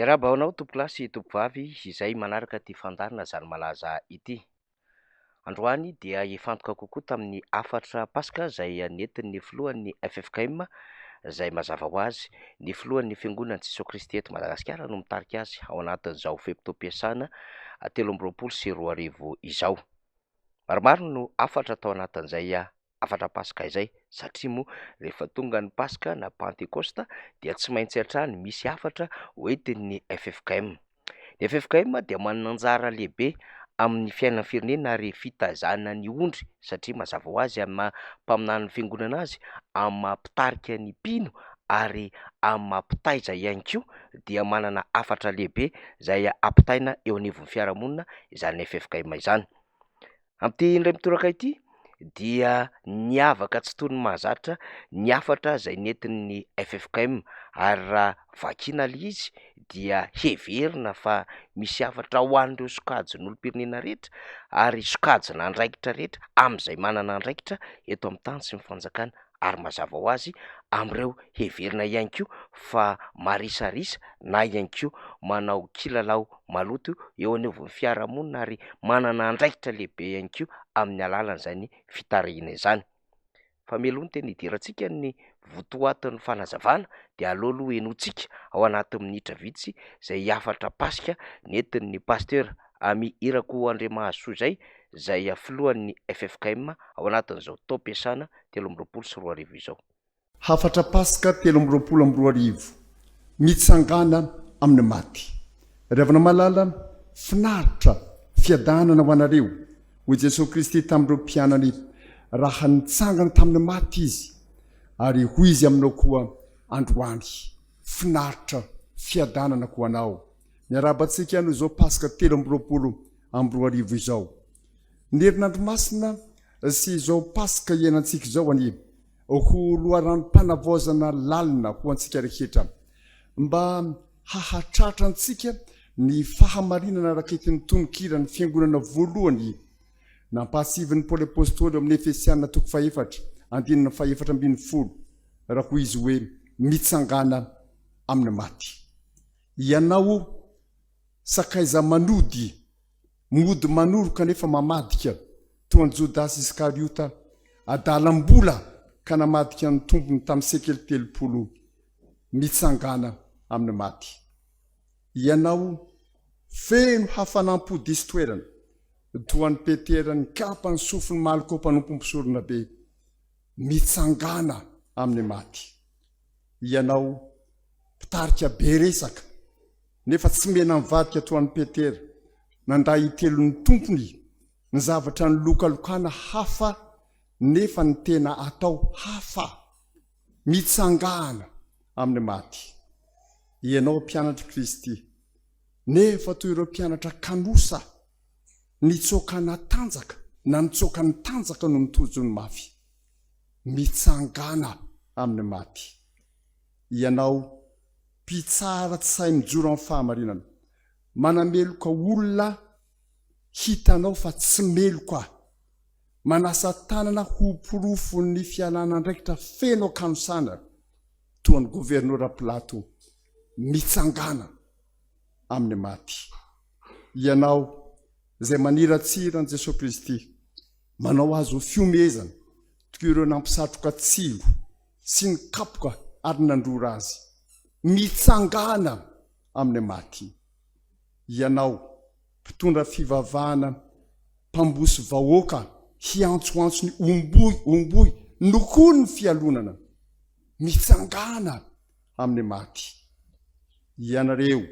Miaraba anao tompolasy tompovavy izay manaraka ty fandarina zany malaza ity. Androany dia ifantoka kokoa tamin'ny afatra Paska izay nentin'ny filohan'ny FFKM izay mazava ho azy ny filohan'ny Fiangonan'i Jesoa Kristy eto Madagasikara no mitarika azy ao anatin'izao fehim-pitom-piasana 2024 izao. Maromaro no afatra atao anatin'izay afatra Paska izay satria moa rehefa tonga ny Paska na Pentecosta dia tsy maintsy hatrany misy afatra hoentin'ny FFKM. Ny FFKM dia manana anjara lehibe amin'ny fiainam-pirenena ary fitazana ny ondry satria mazava ho azy amin'ny mpaminany fiangonana azy amin'ny mampitarika ny mpino ary amin'ny mampitaiza ihany koa dia manana afatra lehibe izay ampitaina eo anivon'ny fiarahamonina izany FFKM izany. Amin'ity indray mitoraka ity dia niavaka tsy toy ny mahazatra ny afatra izay nentin'ny FFKM ary raha vakiana le izy dia heverina fa misy afatra ho an'ireo sokajin'olom-pirenena rehetra ary sokajina andraikitra rehetra amin'izay manana andraikitra eto amin'ny tany sy ny fanjakana ary mazava ho azy amin'ireo heverina ihany koa fa marisarisa na ihany koa manao kilalao maloto eo anivon'ny fiarahamonina ary manana andraikitra lehibe ihany koa amin'ny alalan'izany fitarihana izany. Fa meloha ny tena hidirantsika ny votoatin'ny fanazavana dia alohaloha enoantsika ao anatin'ny minitra vitsy izay afatra Paska nentin'ny pasteur Ami Irako Andriamahasoa izay filohan'ny FFKM ao anatin'izao taom-piasana 2024 izao. Hafatra Paska 2024 mitsangana amin'ny maty. Ravana malala finaritra fiadanana ho anareo ho Jesosy Kristy tamin'ireo mpianany raha nitsangana tamin'ny maty izy ary hoy izy aminao koa androany finaritra fiadanana koa anao. Miarabantsika no izao Paska 2024 izao. Ny herinandro masina sy izao Paska iainantsika izao ani ho loharan'mpanavaozana lalina ho antsika rehetra mba hahatratrantsika ny fahamarinana raketiny tononkirany fiangonana voalohany nampahasivin'ny Paoly apôstôly amin'ny Efesiana 4:4 raha hoy izy hoe mitsangana amin'ny maty. Ianao sakaiza manody mody manoro kanefa mamadika toa ny Jodasy Iskariota adalam-bola ka namadika ny tompony tamin'ny sekely 30 mitsangana amin'ny maty. Ianao feno hafanam-pody sy toerana toa ny Petera ny kapa ny sofiny maliko mpanompo mpisorona be mitsangana amin'ny maty. Ianao mpitarika be resaka nefa tsy mena mivadika toa ny Petera nandray itelo ny tompony ny zavatra ny lokalokana hafa nefa ny tena atao hafa mitsangana amin'ny maty. Ianao mpianatra Kristy nefa toy ireo mpianatra kanosa nitsokana tanjaka na nitsokany tanjaka no mitojo ny mafy mitsangana amin'ny maty. Ianao mpitsara tsy say mijoro amin'ny fahamarinana manameloka olona hitanao fa tsy meloka manasa tanana ho porofo ny fialana andraikitra feno kanosana toa ny gouverneura Plato mitsangana amin'ny maty. Ianao izay maniratsira ny Jesosy Kristy manao azy ho fiomezana tokoa ireo nampisatroka tsilo sy ny kapoka ary nandrora azy mitsangana amin'ny maty. Ianao mpitondra fivavahana mpambosy vahoaka hiantsoantso ny omboy nokoa ny fialonana mitsangana amin'ny maty. Ianareo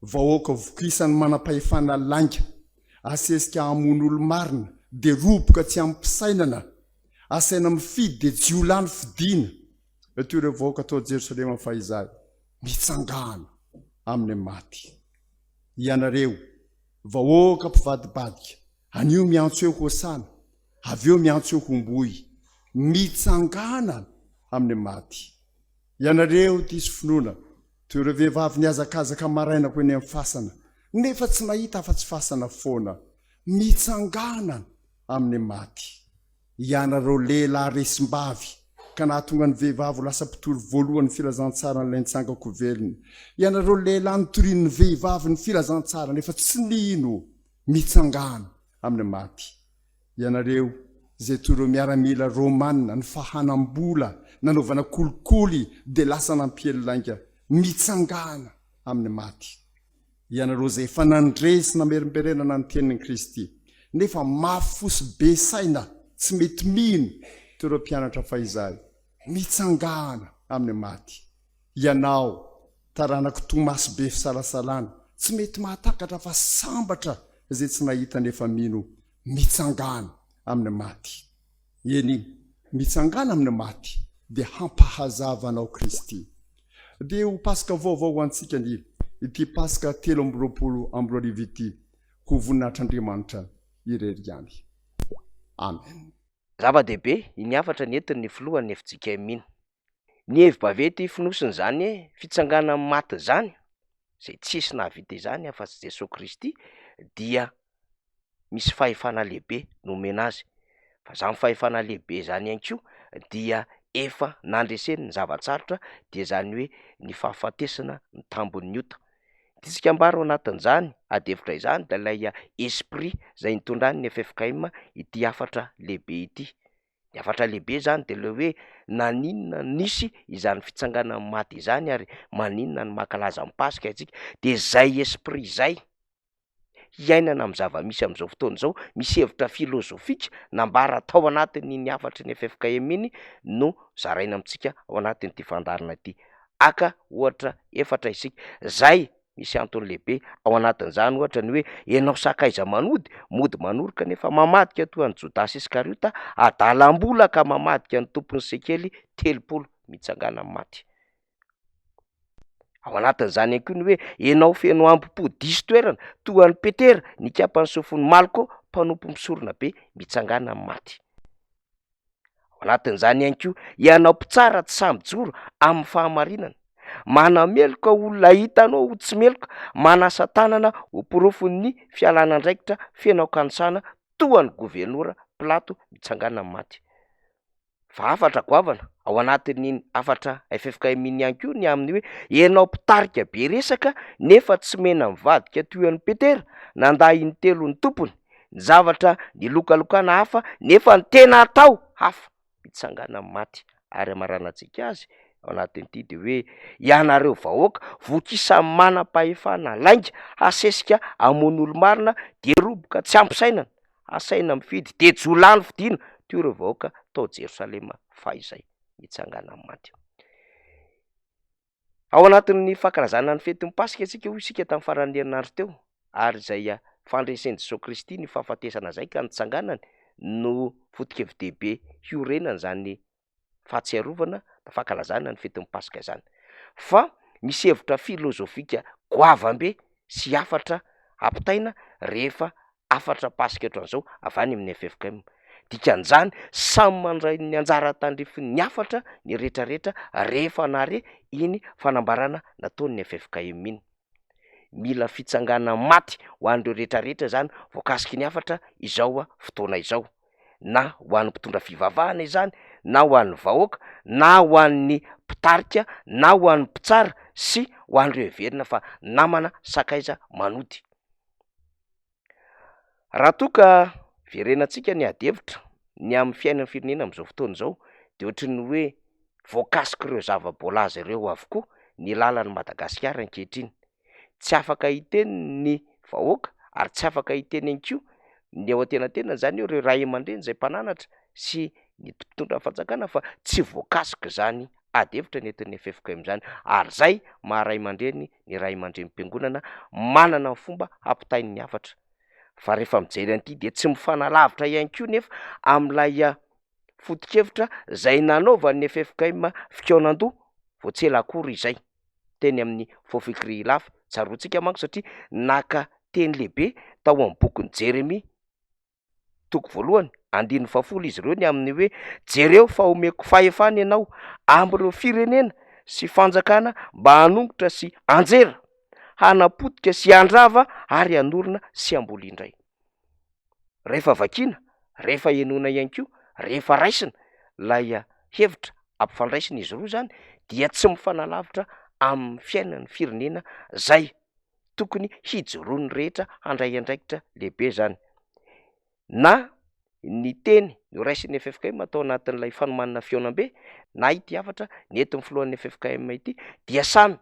vahoaka vokisany manam-pahefana lainga asesika hamono olo marina de roboka tsy ampisainana asaina mifidy de jiolany fidina toy ireo vahoaka atao Jerosalema fahizay mitsangana amin'ny maty. Ianareo vahoaka mpivadibadika anio miantso eo hosana aveo miantso eo homboy mitsangana amin'ny maty. Ianareo diso finoana toy ireo vehivavy niazakazaka maraina ho eny amin'ny fasana nefa tsy nahita afa-tsy fasana foana mitsangana amin'ny maty. Ianareo lehilahy resim-bavy ka nahatonga ny vehivavy ho lasa mpitory voalohany filazantsara n'ilay nitsangako velony. Ianareo lehilahy notorian'ny vehivavy ny filazantsara nefa tsy nino mitsangana amin'ny maty. Ianareo zay toreo miaramila romanina ny fahanam-bola nanaovana kolikoly dia lasa nampielolainga mitsangana amin'ny maty. Ianareo zay efa nandresy namerimberenana ny tenin'i Kristy nefa mafy fosy be saina tsy mety mino toreo mpianatra fa izay mitsangana amin'ny maty. Ianao taranako Tomasy be fisalasalana tsy mety mahatakatra fa sambatra zay tsy nahita nefa mino mitsangana amin'ny maty. Eny mitsangana amin'ny maty dia hampahazavanao Kristy. Dia ho pasika vaovao ho antsika ny ity pasika 3 ity ho voninahitr'Andriamanitra irery ihany. Amen. Zava-dehibe iny afatra ny entiny ny filohan'ny efintsika mino. Ny hevi-bavety finosiny zany fitsangana amin'ny maty zany zay tsisy nahavita izany afa-tsy Jesosy Kristy dia misy fahefana lehibe nomena azy. Fa zany fahefana lehibe zany ihany koa dia efa nandreseny ny zavatsarotra dia zany hoe ny fahafatesana ny tambon'ny ota. Isika mbaro anatin'izany adevitra izany da ilay Esprit zay nitondrany ny FIAINAM ity afatra lehibe ity. Ny afatra lehibe zany de le hoe naninona nisy izany fitsangana amin'ny maty izany ary maninona ny mankalaza amin'ny Pasika itsika de zay Esprit zay hiainana amin'ny zava-misy amin'izao fotoana izao misy hevitra filozofika nambara tao anatin'iny afatry ny FIAINAM iny no zaraina amintsika ao anatin'ity fandarina ity. Aka ohatra efatra isika zay misy antony lehibe ao anatin'izany ohatra ny hoe ianao sakaiza manody mody manoroka nefa mamadika toa ny Jodasy Iskariota adalam-bola ka mamadika ny tompony sekely 30 mitsangana amin'ny maty. Ao anatin'izany ihany koa ny hoe ianao feno ampo-po diso toerana toa ny Petera nikapany sofiny Malko mpanompo misorona be mitsangana amin'ny maty. Ao anatin'izany ihany koa ianao mpitsara tsy samby joro amin'ny fahamarinana manameloka olona hitanao ho tsy meloka manasa tanana ho porofon'ny fialana andraikitra fenao kanosana toa ny gouvernora Pilato mitsangana amin'ny maty. Fa afatra goavana ao anatin'iny afatra FIAINAM ihany koa ny amin'ny hoe ianao mpitarika be resaka nefa tsy mena mivadika toy ny Petera nandahy ny telo ny tompony ny zavatra nilokalokana hafa nefa ny tena atao hafa mitsangana amin'ny maty. Ary amaranantsika azy ao anatin'ity de hoe ianareo vahoaka vokisa manam-pahefana lainga hasesika amon'olo marina de roboka tsy ampisainana asaina mifidy de jolany fidina teo ireo vahoaka tao Jerosalema fahizay mitsangana amin'ny maty. Ao anatin'ny fankalazana ny fetin'ny Pasika isika hoy isika tamin'ny faran'ny herinandro teo ary izay fandresen'i Jesosy Kristy ny fahafatesana zay ka nitsanganany no foto-kevi-dehibe hiorenana zany fahatsiarovana fankalazana ny fetin'ny Pasika zany. Fa misy hevitra filozofika goavambe sy afatra ampitaina rehefa afatra Pasika eto avy any amin'ny FIAINAM. Dikan'izany samy mandray ny anjara tandrifiny ny afatra ny rehetrarehetra rehefa nare iny fanambarana nataon'ny FIAINAM iny. Mila fitsangana maty ho an'ireo rehetrarehetra zany voakasiky ny afatra izao fotoana izao, na ho an'ny mpitondra fivavahana izany, na ho an'ny vahoaka, na ho an'ny mpitarika, na ho an'ny mpitsara sy ho an'ireo heverina fa namana sakaiza manody. Raha toa ka verenantsika ny adevitra ny amin'ny fiainam-pirenena amin'izao fotoana izao de ohatran'ny hoe voakasiky ireo zava-boalaza ireo avokoa ny lalan'ny Madagasikara ankehitriny. Tsy afaka hiteny ny vahoaka ary tsy afaka hiteny ihany koa ny ao an-tenantena zany ireo ray aman-dreny zay mpananatra sy ny mpitondra fanjakana fa tsy voakasiky zany adevitra ny entin'ny FIAINAM zany ary zay maha ray aman-dreny ny ray aman-dreny mpiangonana manana ny fomba hampitainy ny afatra. Fa rehefa mijery an'ity de tsy mifanalavitra ihany koa nefa amin'ilay foto-kevitra zay nanaovan'ny FIAINAM fikaonan-doha voatsela akory izay teny amin'ny faux fikiri lafy tsaroantsika manko satria naka teny lehibe tao amin'ny bokin'ny Jeremia toko voalohany 1:10 izy ireo ny amin'ny hoe jereo fa omeko fahefana ianao amin'ireo firenena sy fanjakana mba hanongotra sy anjera hanapotika sy andrava ary hanorina sy amboly indray. Rehefa vakiana, rehefa henona ihany koa, rehefa raisina lay hevitra ampifandraisina izy roa zany dia tsy mifanalavitra amin'ny fiainan'ny firenena zay tokony hijoroany rehetra handray andraikitra lehibe zany. Na ny teny no raisin'ny FFKM atao anatin'ilay fanomanana feonam-be na ity hafatra ny etin'ny filohan'ny FFKM ity dia samy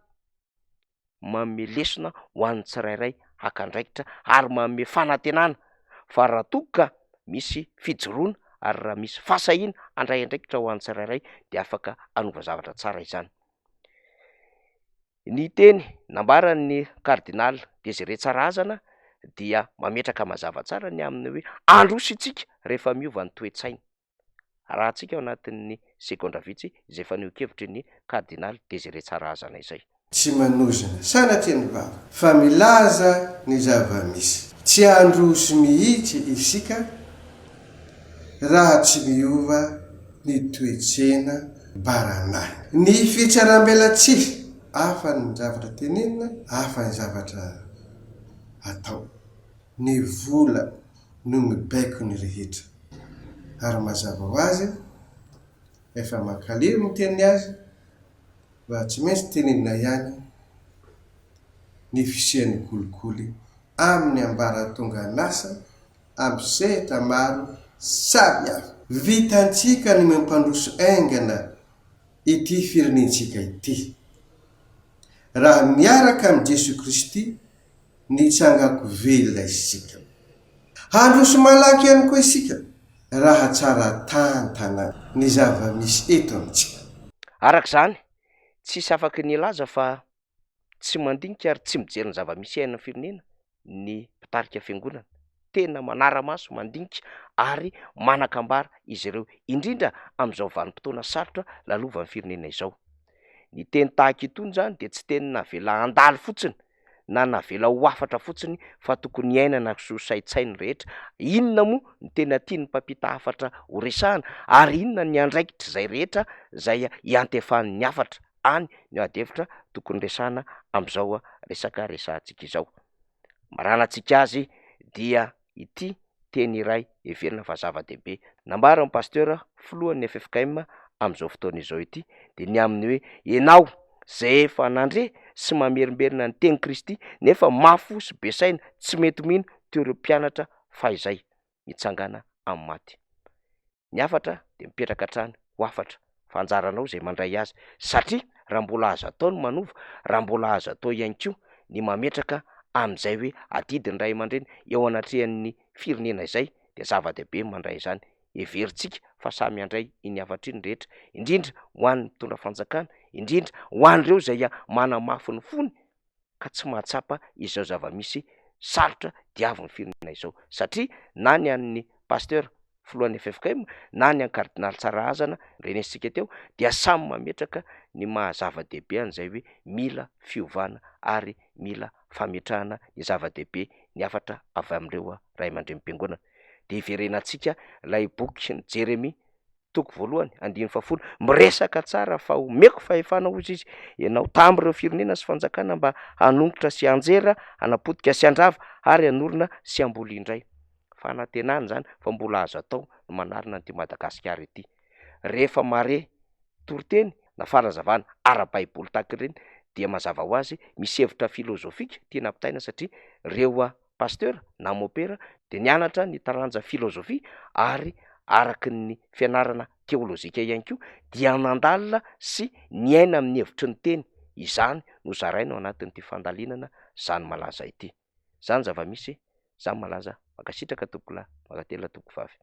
manome lesona ho an'ny tsirairay hakandraikitra ary manome fanantenana fa raha toa ka misy fijoroana ary raha misy fasahiana handray andraikitra ho an'ny tsirairay de afaka anova zavatra tsara izany. Ny teny nambaran'ny kardinal Désiré Tsarazana dia mametraka mazava tsara ny amin'ny hoe androso itsika rehefa miova ny toe-tsaina. Raha antsika ao anatin'ny segondra vitsy izay efa nio-kevitry ny kardinal Désiré Tsarazana izay. Tsy manozana sanatry ny vava fa milaza ny zava-misy, tsy androso mihitsy isika raha tsy miova ny toe-tsena baranahy. Ny fitsaram-belatsihy hafa ny zavatra tenenina, hafa ny zavatra atao. Ny vola no mibaiko ny rehetra ary mazava ho azy efa mankalery ny teny azy fa tsy maintsy tenenina ihany ny fisian'ny kolikoly amin'ny ambaratonga nasa amin'ny sehatra maro samy hafa. Vitantsika ny mampandroso aingana ity firenentsika ity raha miaraka amin'ny Jesosy Kristy ny tsangako velona isika. Handroso malaky ihany koa isika raha tsara tantana ny zava-misy eto amintsika. Arak'izany tsisy afaky ny laza fa tsy mandinika ary tsy mijery ny zava-misy ain'ny firenena ny mpitarika fiangonana. Tena manara-maso mandinika ary manakambara izy ireo indrindra amin'izao vanim-potoana sarotra lalovan'ny firenena izao. Ny teny tahaka itony zany de tsy teny navela andalo fotsiny na navela ho hafatra fotsiny fa tokony iainana so saintsainy rehetra. Inona moa ny tena tiany mpampita hafatra ho resahana ary inona ny andraikitra zay rehetra zay iantefan'ny hafatra any ny adevitra tokony resahana amin'izao resaka resahantsika izao. Maranantsika azy dia ity teny iray heverina fa zava-dehibe nambaran'ny pasteur filohan'ny FFKM amin'izao fotoana izao ity de ny amin'ny hoe ianao zay efa nandre sy mamerimberina ny teny Kristy nefa mafo sy besaina tsy mety mino teo ireo mpianatra fa izay mitsangana amin'ny maty. Ny hafatra de mipetraka hatrany ho hafatra fa anjaranao zay mandray azy satria raha mbola azo atao ny manova, raha mbola azo atao ihany koa ny mametraka amin'izay hoe adidiny ray aman-dreny eo anatrehan'ny firenena izay de zava-dehibe mandray izany. Heverintsika fa samy handray iny hafatra iny rehetra indrindra ho an'ny mitondra fanjakana, indrindra ho an'ireo zay manamafy ny fony ka tsy mahatsapa izao zava-misy sarotra diavin'ny firenena izao satria na ny an'ny pasteur filohan'ny FFKM na ny an'ny kardinal Tsarazana renesitsika teo dia samy mametraka ny mahazava-dehibe an'izay hoe mila fiovana ary mila fametrahana ny zava-dehibe ny hafatra avy amin'ireo ray aman-dreny-piangonana. De iverenantsika lay boky ny Jeremia toko voalohany 1:10 miresaka tsara fa omeko fahefana ozy izy ianao tam'ireo firenena sy fanjakana mba hanongotra sy anjera, hanapotika sy andrava ary hanorina sy hamboly indray. Fanantenana zany fa mbola azo atao ny manarina an'ity Madagasikara ity. Rehefa mare toriteny na farazavana ara-baiboly tahaka ireny dia mazava ho azy misy hevitra filozofika tia nampitaina satria reo pasteur na mopera de nianatra ny taranja filozofia ary araky ny fianarana teolozika ihany koa dia nandalina sy niaina amin'ny hevitry ny teny. Izany no zaraina ao anatin'ity fandalinana zany malaza ity. Zany zava-misy zany malaza makasitraka tompolahy makatela tompoko vavy.